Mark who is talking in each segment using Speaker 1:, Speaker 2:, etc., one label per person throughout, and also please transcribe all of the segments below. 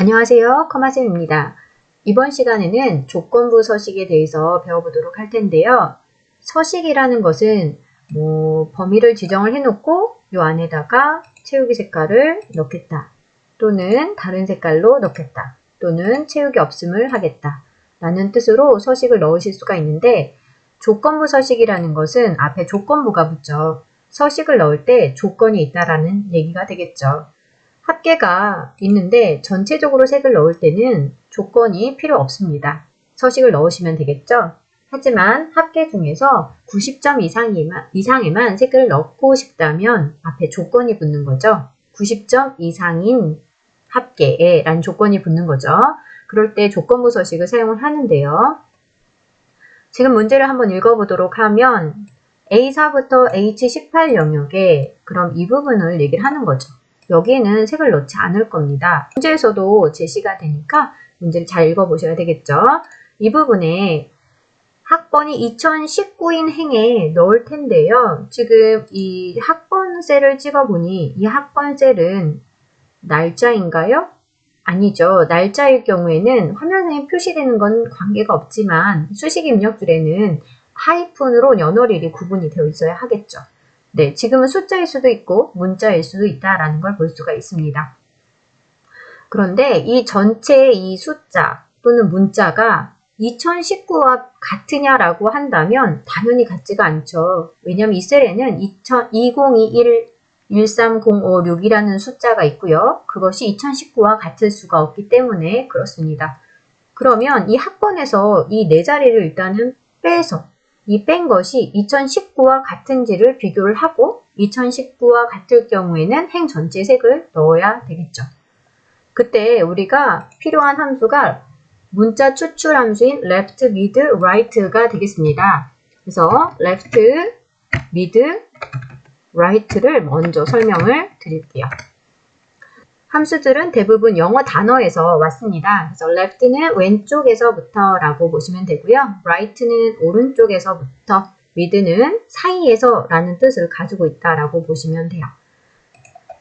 Speaker 1: 안녕하세요. 커마쌤입니다. 이번 시간에는 조건부 서식에 대해서 배워보도록 할 텐데요. 서식이라는 것은 범위를 지정을 해놓고 이 안에다가 채우기 색깔을 넣겠다. 또는 다른 색깔로 넣겠다. 또는 채우기 없음을 하겠다. 라는 뜻으로 서식을 넣으실 수가 있는데 조건부 서식이라는 것은 앞에 조건부가 붙죠. 서식을 넣을 때 조건이 있다라는 얘기가 되겠죠. 합계가 있는데 전체적으로 색을 넣을 때는 조건이 필요 없습니다. 서식을 넣으시면 되겠죠? 하지만 합계 중에서 90점 이상에만 색을 넣고 싶다면 앞에 조건이 붙는 거죠. 90점 이상인 합계에 라는 조건이 붙는 거죠. 그럴 때 조건부 서식을 사용을 하는데요. 지금 문제를 한번 읽어보도록 하면 A4부터 H18 영역에 그럼 이 부분을 얘기를 하는 거죠. 여기에는 색을 넣지 않을 겁니다. 문제에서도 제시가 되니까 문제를 잘 읽어보셔야 되겠죠. 이 부분에 학번이 2019인 행에 넣을 텐데요. 지금 이 학번 셀을 찍어보니 이 학번 셀은 날짜인가요? 아니죠. 날짜일 경우에는 화면에 표시되는 건 관계가 없지만 수식 입력줄에는 하이픈으로 연월일이 구분이 되어 있어야 하겠죠. 네, 지금은 숫자일 수도 있고 문자일 수도 있다라는 걸 볼 수가 있습니다. 그런데 이 전체 이 숫자 또는 문자가 2019와 같으냐라고 한다면 당연히 같지가 않죠. 왜냐하면 이 셀에는 2021-130556이라는 숫자가 있고요. 그것이 2019와 같을 수가 없기 때문에 그렇습니다. 그러면 이 학번에서 이 네 자리를 일단은 빼서 이 뺀 것이 2019와 같은지를 비교를 하고 2019와 같을 경우에는 행 전체 색을 넣어야 되겠죠. 그때 우리가 필요한 함수가 문자 추출 함수인 left, mid, right가 되겠습니다. 그래서 left, mid, right를 먼저 설명을 드릴게요. 함수들은 대부분 영어 단어에서 왔습니다. 그래서 left는 왼쪽에서부터 라고 보시면 되고요. right는 오른쪽에서부터, mid는 사이에서 라는 뜻을 가지고 있다라고 보시면 돼요.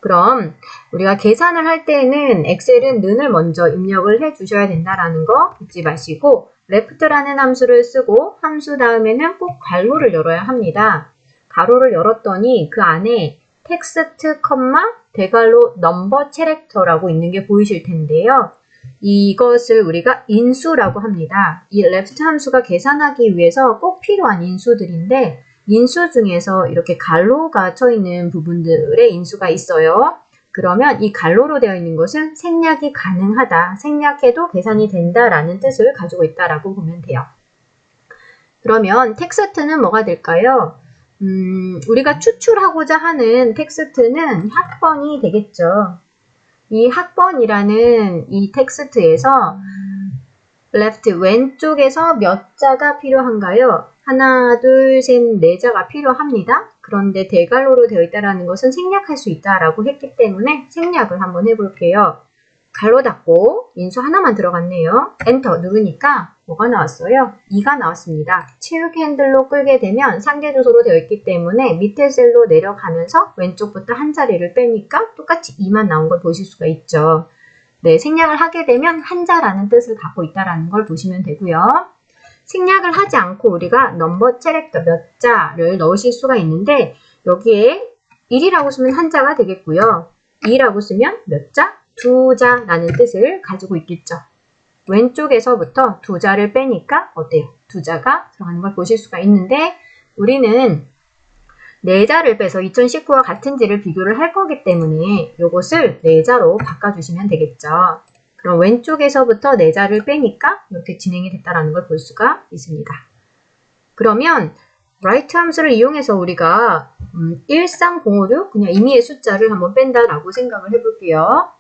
Speaker 1: 그럼 우리가 계산을 할 때에는 엑셀은 는을 먼저 입력을 해 주셔야 된다라는 거 잊지 마시고 left라는 함수를 쓰고 함수 다음에는 꼭 괄호를 열어야 합니다. 가로를 열었더니 그 안에 텍스트, 대괄호, 넘버, 캐릭터라고 있는 게 보이실 텐데요. 이것을 우리가 인수라고 합니다. 이 left 함수가 계산하기 위해서 꼭 필요한 인수들인데 인수 중에서 이렇게 괄호가 쳐 있는 부분들의 인수가 있어요. 그러면 이 괄호로 되어 있는 것은 생략이 가능하다, 생략해도 계산이 된다라는 뜻을 가지고 있다라고 보면 돼요. 그러면 텍스트는 뭐가 될까요? 우리가 추출하고자 하는 텍스트는 학번이 되겠죠. 이 학번이라는 이 텍스트에서 left 왼쪽에서 몇 자가 필요한가요? 하나, 둘, 셋, 네 자가 필요합니다. 그런데 대괄호로 되어 있다는 것은 생략할 수 있다라고 했기 때문에 생략을 한번 해볼게요. 괄호 닫고 인수 하나만 들어갔네요. 엔터 누르니까 뭐가 나왔어요? 2가 나왔습니다. 채우기 핸들로 끌게 되면 상계 주소로 되어 있기 때문에 밑에 셀로 내려가면서 왼쪽부터 한 자리를 빼니까 똑같이 2만 나온 걸 보실 수가 있죠. 네, 생략을 하게 되면 한자라는 뜻을 갖고 있다는 걸 보시면 되고요. 생략을 하지 않고 우리가 넘버, 캐릭터 몇 자를 넣으실 수가 있는데 여기에 1이라고 쓰면 한자가 되겠고요. 2라고 쓰면 몇 자? 2자라는 뜻을 가지고 있겠죠. 왼쪽에서부터 2자를 빼니까 어때요? 2자가 들어가는 걸 보실 수가 있는데 우리는 4자를 빼서 2019와 같은지를 비교를 할 거기 때문에 이것을 4자로 바꿔주시면 되겠죠. 그럼 왼쪽에서부터 4자를 빼니까 이렇게 진행이 됐다는 걸 볼 수가 있습니다. 그러면 right 함수를 이용해서 우리가 13056 그냥 임의의 숫자를 한번 뺀다라고 생각을 해볼게요.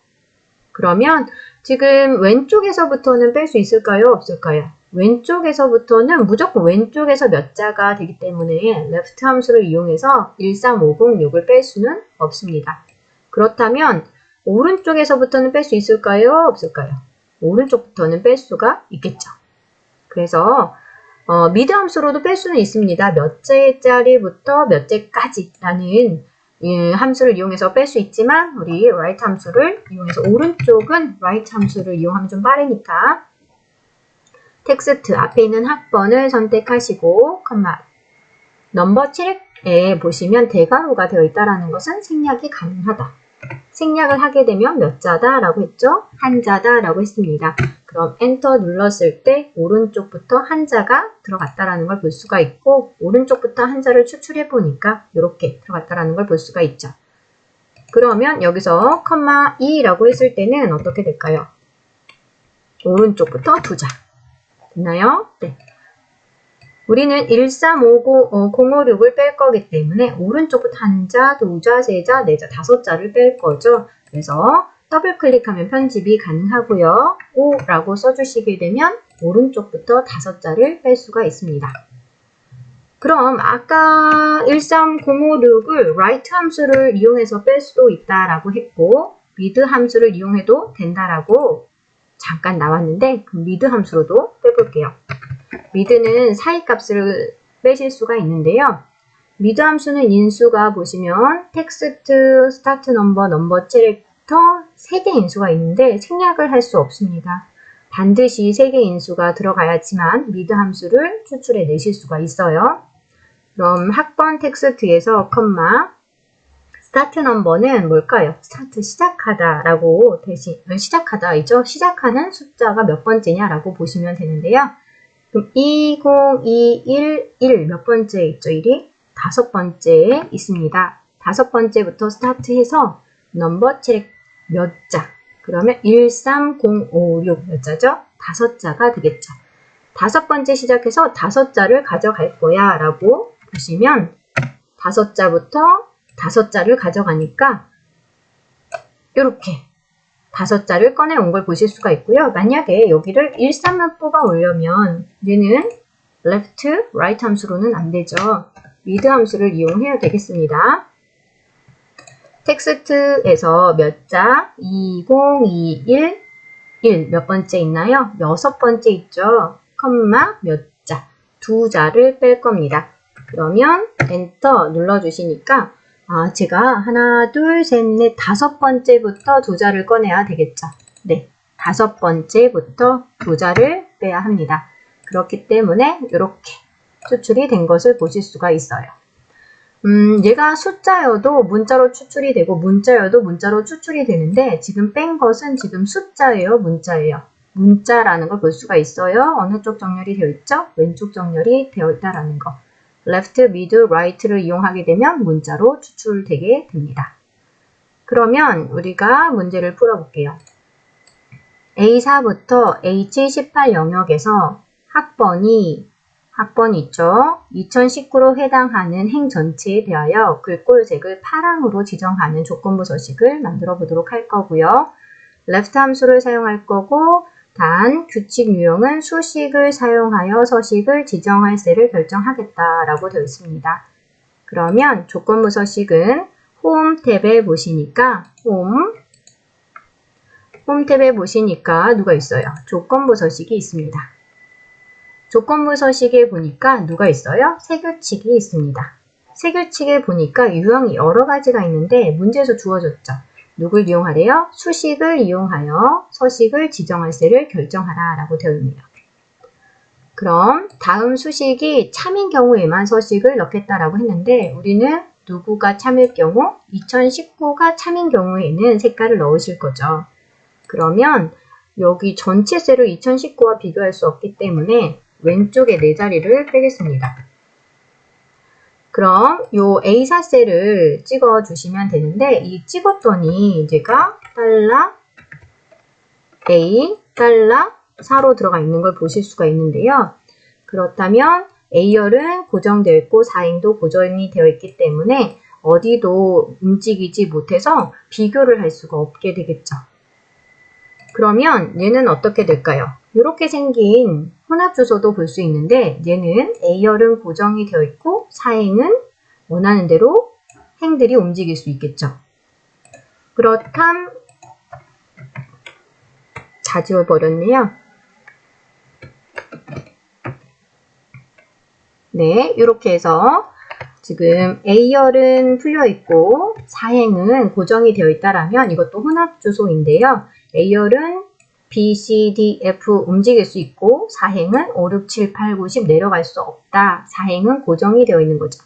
Speaker 1: 그러면 지금 왼쪽에서부터는 뺄 수 있을까요? 없을까요? 왼쪽에서부터는 무조건 왼쪽에서 몇 자가 되기 때문에 left 함수를 이용해서 13506을 뺄 수는 없습니다. 그렇다면 오른쪽에서부터는 뺄 수 있을까요? 없을까요? 오른쪽부터는 뺄 수가 있겠죠. 그래서 미드 함수로도 뺄 수는 있습니다. 몇 자리부터 몇 자까지 라는 함수를 이용해서 뺄 수 있지만 우리 right 함수를 이용해서 오른쪽은 right 함수를 이용하면 좀 빠르니까 텍스트 앞에 있는 학번을 선택하시고 넘버 7에 보시면 대괄호가 되어 있다는 것은 생략이 가능하다. 생략을 하게 되면 몇 자다 라고 했죠? 한자다 라고 했습니다. 그럼 엔터 눌렀을 때 오른쪽부터 한자가 들어갔다라는 걸 볼 수가 있고 오른쪽부터 한자를 추출해 보니까 이렇게 들어갔다라는 걸 볼 수가 있죠. 그러면 여기서 컴마 2라고 했을 때는 어떻게 될까요? 오른쪽부터 두 자. 됐나요? 네. 우리는 056을 뺄 거기 때문에 오른쪽부터 한 자, 두 자, 세 자, 네 자, 다섯 자를 뺄 거죠. 그래서 더블 클릭하면 편집이 가능하고요. 5라고 써주시게 되면 오른쪽부터 다섯 자를 뺄 수가 있습니다. 그럼 아까 13056을 right 함수를 이용해서 뺄 수도 있다라고 했고 mid 함수를 이용해도 된다라고 잠깐 나왔는데 그 mid 함수로도 빼볼게요. mid는 사이 값을 빼실 수가 있는데요. mid 함수는 인수가 보시면 텍스트, 스타트 넘버, 넘버 캐릭터 3개 인수가 있는데 생략을 할 수 없습니다. 반드시 3개 인수가 들어가야지만 mid 함수를 추출해 내실 수가 있어요. 그럼 학번 텍스트에서 스타트 넘버는 뭘까요? 스타트 시작하다라고 대신 시작하다이죠. 시작하는 숫자가 몇 번째냐라고 보시면 되는데요. 그럼 20211 몇 번째 있죠? 1이 다섯 번째에 있습니다. 다섯 번째부터 스타트해서 넘버 책 몇 자? 그러면 13056 몇 자죠? 다섯 자가 되겠죠. 다섯 번째 시작해서 다섯 자를 가져갈 거야 라고 보시면 다섯 자부터 다섯 자를 가져가니까 이렇게 다섯 자를 꺼내온 걸 보실 수가 있고요. 만약에 여기를 13만 뽑아 오려면 얘는 left, right 함수로는 안 되죠. mid 함수를 이용해야 되겠습니다. 텍스트에서 몇 자? 2021 1 몇 번째 있나요? 여섯 번째 있죠. 컴마 몇 자? 두 자를 뺄 겁니다. 그러면 엔터 눌러주시니까 제가 하나, 둘, 셋, 넷, 다섯 번째부터 두 자를 꺼내야 되겠죠. 네, 다섯 번째부터 두 자를 빼야 합니다. 그렇기 때문에 이렇게 추출이 된 것을 보실 수가 있어요. 얘가 숫자여도 문자로 추출이 되고 문자여도 문자로 추출이 되는데 지금 뺀 것은 지금 숫자예요, 문자예요. 문자라는 걸 볼 수가 있어요. 어느 쪽 정렬이 되어 있죠? 왼쪽 정렬이 되어 있다라는 거. left, mid, right를 이용하게 되면 문자로 추출되게 됩니다. 그러면 우리가 문제를 풀어볼게요. A4부터 H18 영역에서 학번이 있죠. 2019로 해당하는 행 전체에 대하여 글꼴색을 파랑으로 지정하는 조건부 서식을 만들어 보도록 할 거고요. left 함수를 사용할 거고 단 규칙 유형은 수식을 사용하여 서식을 지정할 셀을 결정하겠다라고 되어 있습니다. 그러면 조건부 서식은 홈 탭에 보시니까 홈 탭에 보시니까 누가 있어요? 조건부 서식이 있습니다. 조건부 서식에 보니까 누가 있어요? 세규칙이 있습니다. 세규칙에 보니까 유형이 여러 가지가 있는데 문제에서 주어졌죠. 누굴 이용하래요? 수식을 이용하여 서식을 지정할 셀을 결정하라 라고 되어 있네요. 그럼 다음 수식이 참인 경우에만 서식을 넣겠다라고 했는데 우리는 누구가 참일 경우? 2019가 참인 경우에는 색깔을 넣으실 거죠. 그러면 여기 전체 셀을 2019와 비교할 수 없기 때문에 왼쪽에 네 자리를 빼겠습니다. 그럼 요 A4 셀을 찍어 주시면 되는데 이 찍었더니 제가 $A, $4로 들어가 있는 걸 보실 수가 있는데요. 그렇다면 A열은 고정되어 있고 4행도 고정이 되어 있기 때문에 어디도 움직이지 못해서 비교를 할 수가 없게 되겠죠. 그러면 얘는 어떻게 될까요? 이렇게 생긴 혼합 주소도 볼 수 있는데 얘는 A열은 고정이 되어 있고 4행은 원하는 대로 행들이 움직일 수 있겠죠. 그렇담 다 지워버렸네요. 네, 이렇게 해서 지금 A열은 풀려 있고 사행은 고정이 되어 있다라면 이것도 혼합 주소인데요. A열은 B, C, D, F 움직일 수 있고 사행은 5, 6, 7, 8, 9, 10 내려갈 수 없다. 사행은 고정이 되어 있는 거죠.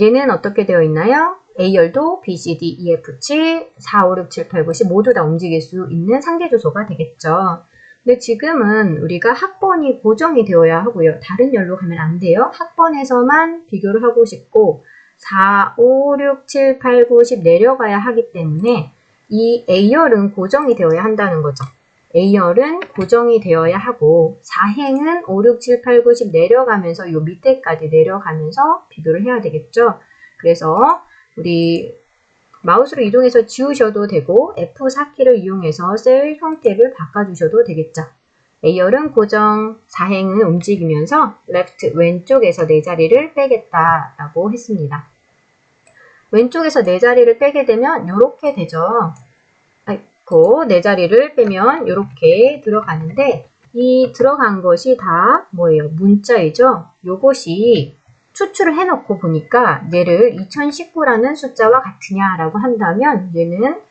Speaker 1: 얘는 어떻게 되어 있나요? A열도 B, C, D, E, F, 7, 4, 5, 6, 7, 8, 9, 10 모두 다 움직일 수 있는 상대 주소가 되겠죠. 근데 지금은 우리가 학번이 고정이 되어야 하고요. 다른 열로 가면 안 돼요. 학번에서만 비교를 하고 싶고 4, 5, 6, 7, 8, 9, 10 내려가야 하기 때문에 이 A열은 고정이 되어야 한다는 거죠. A열은 고정이 되어야 하고 사행은 5, 6, 7, 8, 9, 10 내려가면서 요 밑에까지 내려가면서 비교를 해야 되겠죠. 그래서 우리 마우스로 이동해서 지우셔도 되고 F4키를 이용해서 셀 형태를 바꿔주셔도 되겠죠. A열은 고정, 사행은 움직이면서 left 왼쪽에서 네 자리를 빼겠다라고 했습니다. 왼쪽에서 네 자리를 빼게 되면 이렇게 되죠. 네 자리를 빼면 이렇게 들어가는데 이 들어간 것이 다 뭐예요? 문자이죠. 요것이 추출을 해놓고 보니까 얘를 2019라는 숫자와 같으냐라고 한다면 얘는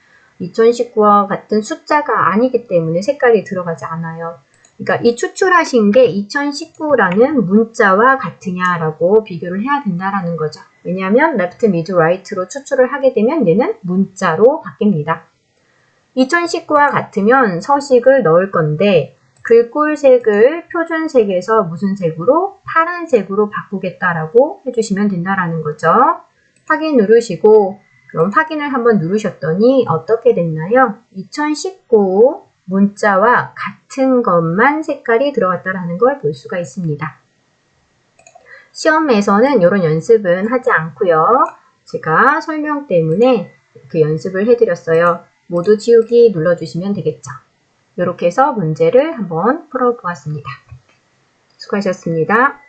Speaker 1: 2019와 같은 숫자가 아니기 때문에 색깔이 들어가지 않아요. 그러니까 이 추출하신 게 2019라는 문자와 같으냐라고 비교를 해야 된다라는 거죠. 왜냐하면 left, mid, right로 추출을 하게 되면 얘는 문자로 바뀝니다. 2019와 같으면 서식을 넣을 건데 글꼴색을 표준색에서 무슨 색으로? 파란색으로 바꾸겠다라고 해주시면 된다라는 거죠. 확인 누르시고 그럼 확인을 한번 누르셨더니 어떻게 됐나요? 2019 문자와 같은 것만 색깔이 들어갔다라는 걸 볼 수가 있습니다. 시험에서는 이런 연습은 하지 않고요. 제가 설명 때문에 그 연습을 해드렸어요. 모두 지우기 눌러주시면 되겠죠. 이렇게 해서 문제를 한번 풀어보았습니다. 수고하셨습니다.